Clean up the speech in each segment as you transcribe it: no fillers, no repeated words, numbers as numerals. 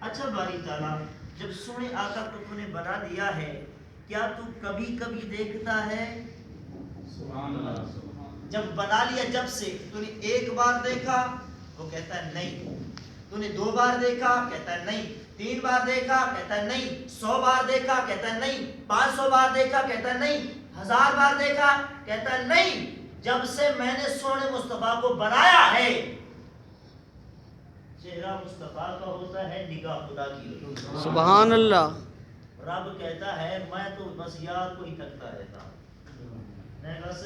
اچھا باری تعالیٰ، جب سونے آقا کو تو نے بنا دیا ہے، کیا تو کبھی کبھی دیکھتا ہے؟ سبحان اللہ۔ جب بنا لیا، جب سے تو نے ایک بار دیکھا؟ وہ کہتا ہے نہیں۔ تو نے 2 بار دیکھا؟ کہتا ہے نہیں۔ 3 بار دیکھا؟ کہتا ہے نہیں۔ 100 بار دیکھا؟ کہتا ہے نہیں۔ 500 بار دیکھا؟ کہتا ہے نہیں۔ 1000 بار دیکھا؟ کہتا ہے نہیں۔ جب سے میں نے سونے مصطفیٰ کو بنایا ہے، چہرہ مصطفیٰ کا ہوتا ہے، نگاہ خدا کی ہوتی ہے۔ سبحان اللہ۔ رب کہتا ہے میں تو بس یار کو ہی تکتا رہتا ہوں، میں بس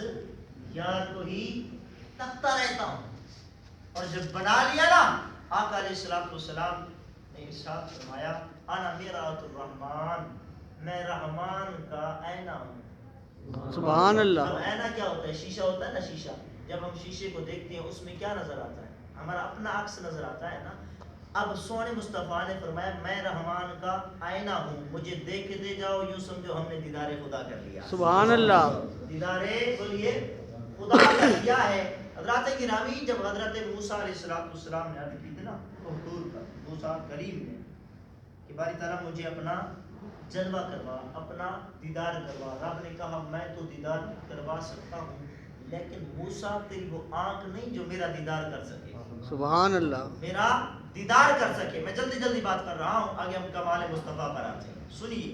یار کو ہی تکتا رہتا ہوں۔ اور جب بنا لیا نا، آقا علیہ السلام نے ارشاد فرمایا انا میرات الرحمن، میں رحمان کا آئینہ ہوں۔ سبحان اب اللہ۔ آئینہ کیا ہوتا ہے؟ شیشہ ہوتا ہے نا، شیشہ جب ہم شیشے کو دیکھتے ہیں اس میں کیا نظر آتا ہے؟ ہمارا اپنا عکس نظر آتا ہے نا۔ اب سونے مصطفیٰ نے فرمایا میں رحمان کا آئینہ ہوں، مجھے دیکھتے جاؤ، یوں سمجھو ہم نے دیدار خدا کر لیا۔ سبحان اللہ۔ دیدار بولیے خدا کر لیا ہے۔ حضرات گرامی، جب حضرت موسیٰ علیہ السلام نے عرض کی تھی نا حضور پر، موسیٰ کریم نے کہ باری تعالیٰ مجھے اپنا جلوہ کروا، اپنا دیدار کروا۔ رب نے کہا میں تو دیدار کروا سکتا ہوں، لیکن موسیٰ تیری وہ آنکھ نہیں جو میرا دیدار کر سکے، سبحان اللہ۔ میرا دیدار کر سکے۔ میں جلدی جلدی بات کر رہا ہوں، آگے ہم کمال مصطفیٰ پر آتے ہیں۔ سنیے،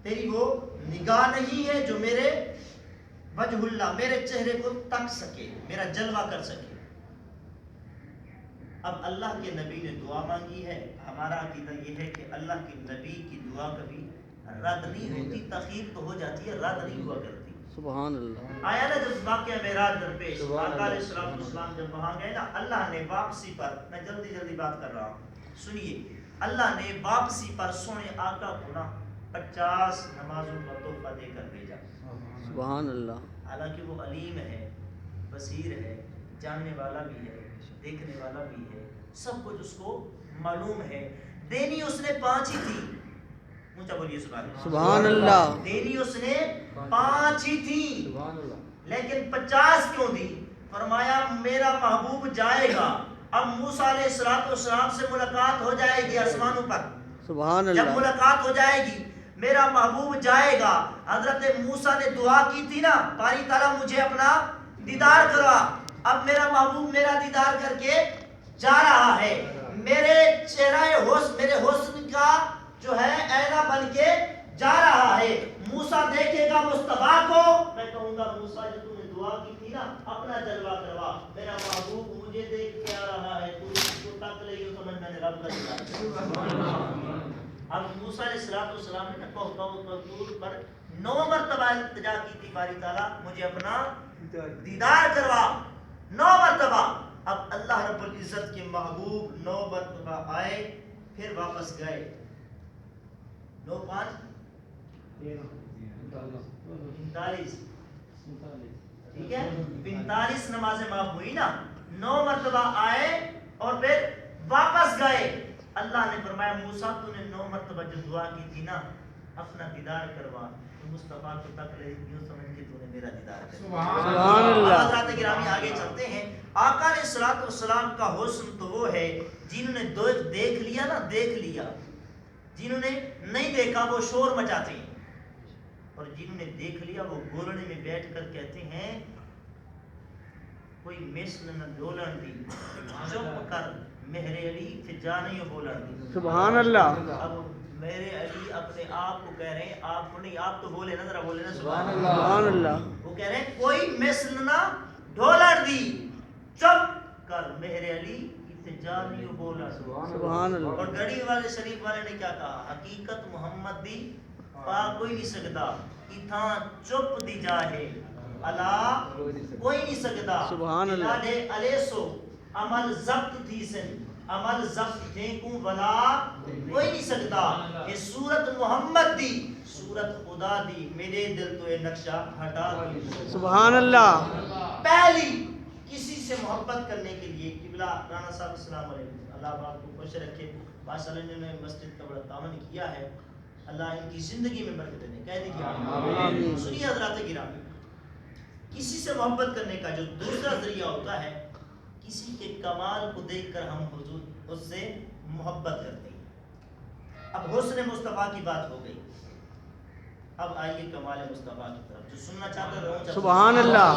تیری وہ نگاہ نہیں ہے جو میرے وجہ اللہ، میرے چہرے کو تک سکے، میرا جلوہ کر سکے۔ اب اللہ کے نبی نے دعا مانگی ہے، ہمارا عقیدہ یہ ہے کہ اللہ کے نبی کی دعا کبھی رد نہیں ہوتی، تخیر تو ہو جاتی ہے، رد نہیں ہوا کرتی۔ سبحان اللہ۔ آیا نا جب واقعہ معراج درپیش، آقا علیہ السلام جب وہاں گئے نا، اللہ نے واپسی پر، میں جلدی جلدی بات کر رہا ہوں، سنیے، اللہ نے واپسی پر سونے آقا کو نا 50 نمازوں کا تحفہ دے کر بھیجا۔ سبحان اللہ۔ حالانکہ وہ علیم ہے، بصیر ہے، جاننے والا بھی ہے، دیکھنے والا بھی ہے، سب کچھ اس کو معلوم ہے۔ دینی اس نے 5 ہی تھی، اونچا بولیے سبحان اللہ۔ دینی اس نے 5 ہی تھی، لیکن 50 کیوں دی؟ فرمایا میرا محبوب جائے گا، اب موسیٰ علیہ السلام سے ملاقات ہو جائے گی آسمانوں پر، سبحان جب اللہ۔ ملاقات ہو جائے گی میرا محبوب جائے گا۔ حضرت موسیٰ نے دعا کی تھی نا باری تعالیٰ مجھے اپنا دیدار کروا، اب میرا محبوب میرا دیدار کر کے جا رہا ہے، میرے چہرہ حسن، میرے حسن کا جو ہے آئینہ بن کے جا رہا ہے۔ موسیٰ دیکھے گا مصطفیٰ کو، میں کہوں گا موسیٰ جو تم نے دعا کی تھی نا اپنا جلوہ کروا، میرا محبوب مجھے دیکھ کے آ رہا ہے، تو اس کو تک لے یوں سمجھ میں نے رب کا دیدار کیا۔ اب موسیٰ علیہ السلام نے طور پر 9 مرتبہ التجا کی تھی باری تعالیٰ مجھے اپنا دیدار کروا، 9 مرتبہ۔ اب اللہ رب العزت کے محبوب 9 مرتبہ آئے، پھر واپس گئے، 9 5 45، ٹھیک ہے، 45 نمازیں معاف ہوئی نا، 9 مرتبہ آئے اور پھر واپس گئے۔ اللہ نے فرمایا موسیٰ تو نے 9 مرتبہ جو دعا کی تھی نا اپنا دیدار کروا، تو مصطفیٰ کو تک لے یوں سمجھ کے تو نے میرا دیدار کر لیا۔ سبحان اللہ۔ حضرات گرامی آگے چلتے ہیں۔ آقا علیہ السلام کا حسن تو وہ ہے جنہوں نے دیکھ لیا نا، دیکھ لیا، جنہوں نے نہیں دیکھا وہ شور مچاتے ہیں، اور جنہوں نے دیکھ لیا وہ گولڑے میں بیٹھ کر کہتے ہیں کوئی مثل نہ ڈولن دی، چپ کر مہر علی پھر جانے بولن دی۔ سبحان اللہ۔ اب میرے علی اپنے آپ کو کہہ رہے ہیں، آپ کو نہیں، آپ تو بولے نا، ذرا بولے نا سبحان اللہ۔ وہ کہہ رہے ہیں کوئی مثل نہ ڈولن دی، چپ کر مہر علی جانی بولا۔ سبحان اللہ۔ اور گڑی والے شریف والے نے کیا کہا؟ حقیقت محمد دی پا کوئی نہیں سکتا، اتھاں چپ دی جاہے اللہ کوئی نہیں سکتا۔ سبحان اللہ۔ جلالے علیسو عمل ضبط تھی سن، عمل ضبط دیکھوں بلا کوئی نہیں سکتا۔ یہ صورت محمد دی، صورت خدا دی، میرے دل تو یہ نقشہ ہٹا دی۔ سبحان اللہ۔ پہلی کسی سے محبت کرنے کے لیے قبلہ رانا صاحب السلام علیکم، اللہ آپ کو خوش رکھے، ماشاء اللہ انہوں نے مسجد کا بڑا تعاون کیا ہے، اللہ ان کی زندگی میں برکت دے، کہہ دیں آمین۔ سنیے حضرات گرامی، کسی سے محبت کرنے کا جو دوسرا ذریعہ ہوتا ہے، کسی کے کمال کو دیکھ کر ہم حضور اس سے محبت کرتے ہیں۔ اب حسن مصطفیٰ کی بات ہو گئی، اب آئیے کمال مصطفیٰ کی طرف، جو سننا چاہتا رہو۔ سبحان اللہ۔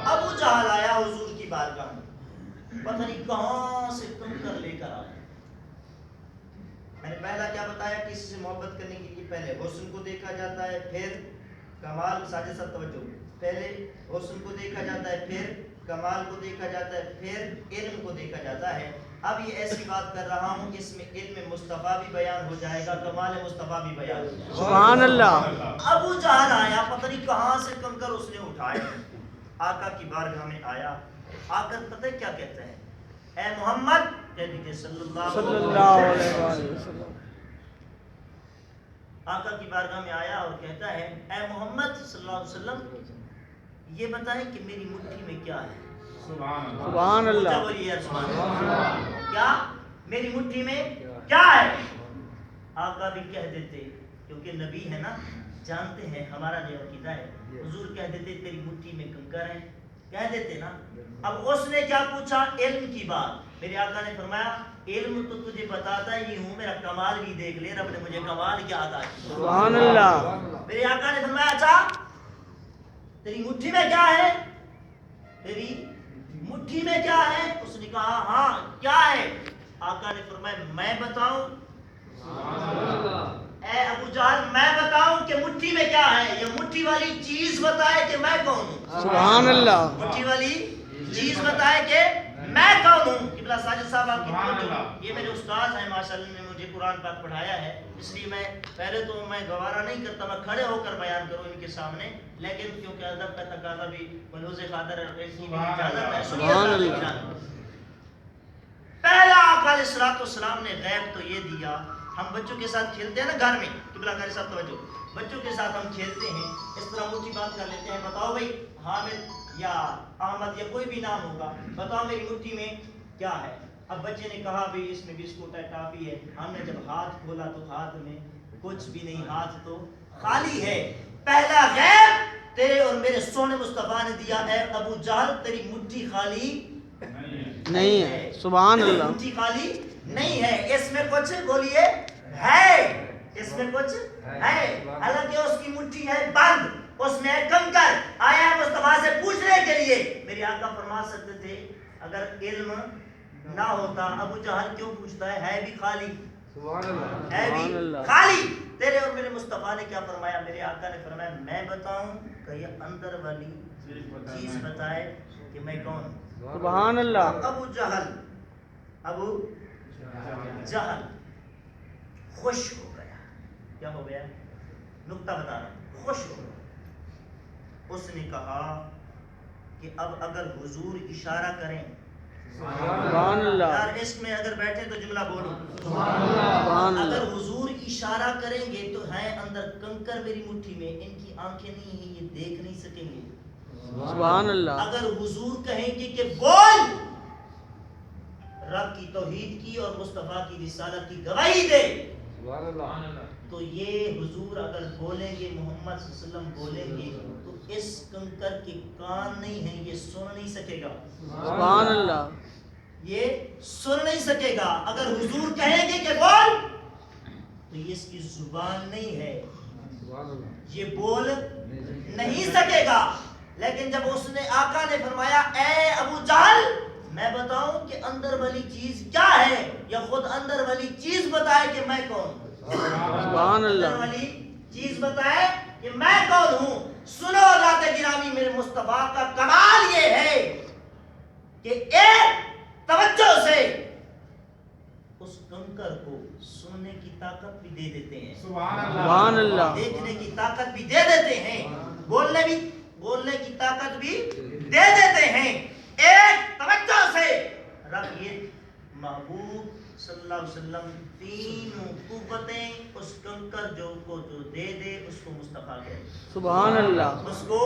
ابو جہل آیا حضور کی بارگاہ میں، پتہ نہیں کہاں سے تم کر لے کر آیا۔ میں نے پہلا کیا بتایا، کسی سے محبت کرنے کے لیے پہلے حسن کو دیکھا جاتا ہے، پھر کمال، ساجد صاحب توجہ، پہلے حسن کو دیکھا جاتا ہے، پھر کمال کو دیکھا جاتا ہے، پھر علم کو دیکھا جاتا ہے۔ اب یہ ایسی بات کر رہا ہوں، اس میں علم مصطفیٰ بھی بیان ہو جائے گا، کمال مصطفیٰ بھی بیان ہو جائے گا۔ سبحان اللہ۔ ابو جہل آیا، پتہ نہیں کہاں سے کنکر اس نے اٹھائے، آقا کی بارگاہ میں آیا، آ کر پتہ کیا کہتا ہے، اے محمد، کہہ دیجئے صلی اللہ علیہ وسلم۔ آقا کی بارگاہ میں آیا اور کہتا ہے، اے محمد صلی اللہ علیہ وسلم، یہ بتائیں کہ میری مٹھی میں کیا ہے؟ سبحان اللہ۔ کیا میری مٹھی میں کیا ہے؟ آقا بھی کہہ دیتے، کیونکہ نبی ہے نا، جانتے ہیں ہمارا جو عقیدہ ہے، حضور کہہ دیتے تیری مٹھی میں کنکر ہے، کہہ دیتے نا۔ اب اس نے کیا پوچھا؟ علم کی بات۔ میرے آقا نے فرمایا علم تو تجھے بتاتا ہی ہوں، میرا کمال بھی دیکھ لے، رب نے مجھے کمال کیا عطا کیا۔ سبحان اللہ۔ میرے آقا نے فرمایا اچھا تیری مٹھی میں کیا ہے؟ تیری مٹھی میں کیا ہے؟ اس نے کہا ہاں کیا ہے؟ آقا نے فرمایا میں بتاؤں؟ اے ابو جہل میں بتاؤں کہ مٹھی میں کیا ہے؟ یہ مٹھی والی چیز بتائے کہ میں کون ہوں۔ سبحان اللہ۔ مٹھی والی چیز بتائے کہ میں کون ہوں۔ قبلہ ساجد صاحب آپ کی توجہ، یہ میرے استاد ہیں ماشاءاللہ، نے مجھے قرآن پاک پڑھایا ہے، اس لیے میں پہلے تو میں گوارا نہیں کرتا میں کھڑے ہو کر بیان کروں ان کے سامنے، لیکن کیونکہ ادب کا تقاضا بھی ملحوظ خاطر کی بھی اجازت ہے۔ سبحان اللہ۔ پہلا آقا علیہ السلام نے غیب تو یہ دیا، ہم بچوں کے ساتھ کھیلتے ہیں نا گھر میں، قبلہ قاری صاحب توجہ، بچوں کے ساتھ ہم کھیلتے ہیں، اس طرح موٹی بات کر لیتے ہیں، بتاؤ بھائی حامد یا احمد یا کوئی بھی نام ہوگا، بتاؤ میری مٹھی میں کیا ہے؟ اب بچے نے کہا بھی اس میں بسکٹ ہے، ٹافی ہے، ہم نے جب ہاتھ کھولا تو ہاتھ میں کچھ بھی نہیں، ہاتھ تو خالی ہے۔ پہلا غیب تیرے اور میرے سونے مصطفیٰ نے دیا ہے، ابو جہل تیری مٹھی خالی نہیں ہے۔ سبحان اللہ۔ مٹھی خالی نہیں ہے، اس میں کچھ بولیے ہے، اس میں کچھ ہے، حالانکہ اس کی مٹھی ہے بند، اس میں کنکر آیا ہے مصطفیٰ سے پوچھنے کے لیے۔ میرے آقا فرما سکتے تھے اگر علم نہ ہوتا ابو جہل کیوں پوچھتا ہے بھی خالی، ہے بھی خالی۔ تیرے اور میرے مصطفیٰ نے کیا فرمایا؟ میرے آقا نے فرمایا میں بتاؤں کہ یہ اندر والی چیز بتائے کہ میں کون ہوں۔ سبحان اللہ۔ ابو جہل خوش ہو گیا، کیا ہو گیا؟ نکتہ بتا رہا ہوں، خوش ہو گیا۔ اس نے کہا کہ اب اگر حضور اشارہ کریں، سبحان اللہ۔ یار عشق میں اگر بیٹھے تو جملہ بولو، سبحان اگر اللہ۔ حضور اشارہ کریں گے تو ہے اندر کنکر میری مٹھی میں، ان کی آنکھیں نہیں ہیں، یہ دیکھ نہیں سکیں گے۔ سبحان اللہ۔ اگر حضور کہیں گے کہ بول، رب کی توحید کی اور مصطفیٰ کی رسالت کی گواہی دے، تو یہ حضور اگر بولیں گے، محمد صلی اللہ علیہ وسلم بولیں گے تو اس کنکر کے کان نہیں ہیں، یہ سن نہیں سکے گا۔ سبحان اللہ۔ یہ سن نہیں سکے گا۔ اگر حضور کہیں گے کہ بول تو یہ اس کی زبان نہیں ہے، یہ بول نہیں سکے گا۔ لیکن جب اس نے آقا نے فرمایا اے ابو جہل میں بتاؤں کہ اندر والی چیز کیا ہے، یا خود اندر والی چیز بتائے کہ میں کون ہوں، سبحان اللہ۔ اندر والی چیز بتائے کہ میں کون ہوں۔ سنو ذات گرامی میرے مصطفیٰ کا کمال یہ ہے کہ ایک توجہ سے اس کنکر کو سننے کی طاقت بھی دے دیتے ہیں، سبحان اللہ۔ دیکھنے کی طاقت بھی دے دیتے ہیں، بولنے کی طاقت بھی دے دیتے ہیں۔ ایک توجہ سے رب یہ محبوب صلی اللہ علیہ وسلم تینوں قوتیں اس کنکر جو دے دے اس کو مصطفیٰ کہتے ہیں، سبحان اللہ۔ اس کو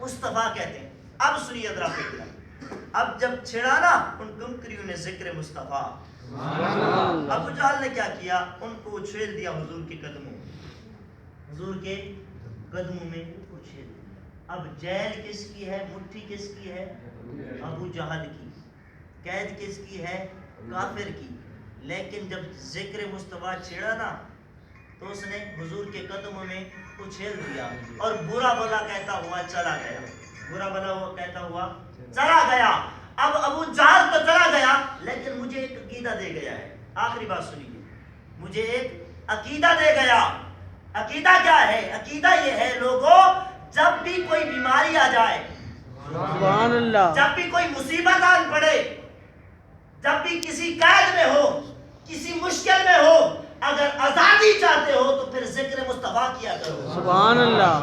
مصطفیٰ کہتے ہیں۔ اب سنیے ذرا فکر، اب جب چھڑا نا ان کنکریوں نے ذکر مصطفیٰ، ابو جہل نے کیا کیا؟ ان کو اچھیل دیا حضور کے قدموں میں، حضور کے قدموں میں اچھیل دیا۔ اب جیل کس کی ہے؟ مٹھی کس کی ہے؟ ابو جہل کی۔ قید کس کی ہے؟ کافر کی۔ لیکن جب ذکر مصطفیٰ چھڑا نا تو اس نے حضور کے قدموں میں اچھیل دیا اور برا بھلا کہتا ہوا چلا گیا، برا بھلا ہوا کہتا ہوا چلا گیا۔ اب ابو جہل تو چلا گیا لیکن مجھے ایک عقیدہ دے گیا ہے، آخری بات سنیے، مجھے ایک عقیدہ دے گیا۔ عقیدہ کیا ہے؟ عقیدہ یہ ہے لوگوں، جب بھی کوئی بیماری آ جائے، سبحان اللہ، جب بھی کوئی مصیبت آن پڑے، جب بھی کسی قید میں ہو، کسی مشکل میں ہو، اگر آزادی چاہتے ہو تو پھر ذکر مصطفیٰ کیا کرو۔ سبحان اللہ،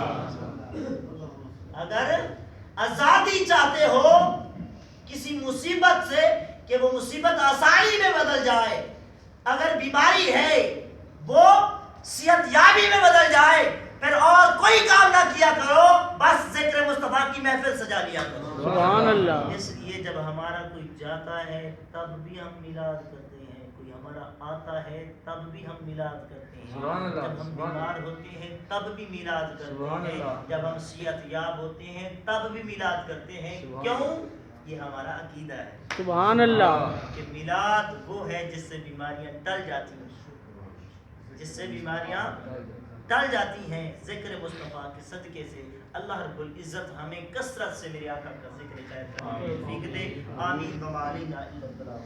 اگر آزادی چاہتے ہو کسی مصیبت سے کہ وہ مصیبت آسانی میں بدل جائے، اگر بیماری ہے وہ صحت یابی میں بدل جائے، پھر اور کوئی کام نہ کیا کرو، بس ذکر مصطفیٰ کی محفل سجا لیا کرو۔ سبحان اللہ، اس لیے جب ہمارا کوئی جاتا ہے تب بھی ہم میلاد کرتے ہیں، کوئی ہمارا آتا ہے تب بھی ہم میلاد کرتے ہیں، جب ہم بیمار ہوتے ہیں تب بھی میلاد کرتے ہیں، جب ہم صحت یاب ہوتے ہیں تب بھی میلاد کرتے ہیں۔ کیوں؟ یہ ہمارا عقیدہ ہے سبحان اللہ، کہ میلاد وہ ہے جس سے بیماریاں ٹل جاتی ہیں، جس سے بیماریاں ٹل جاتی ہیں ذکر مصطفیٰ کے صدقے سے۔ اللہ رب العزت ہمیں کثرت سے میرے آقا کا ذکر کرنے کی توفیق دے، آمین۔ وما علینا الا البلاغ۔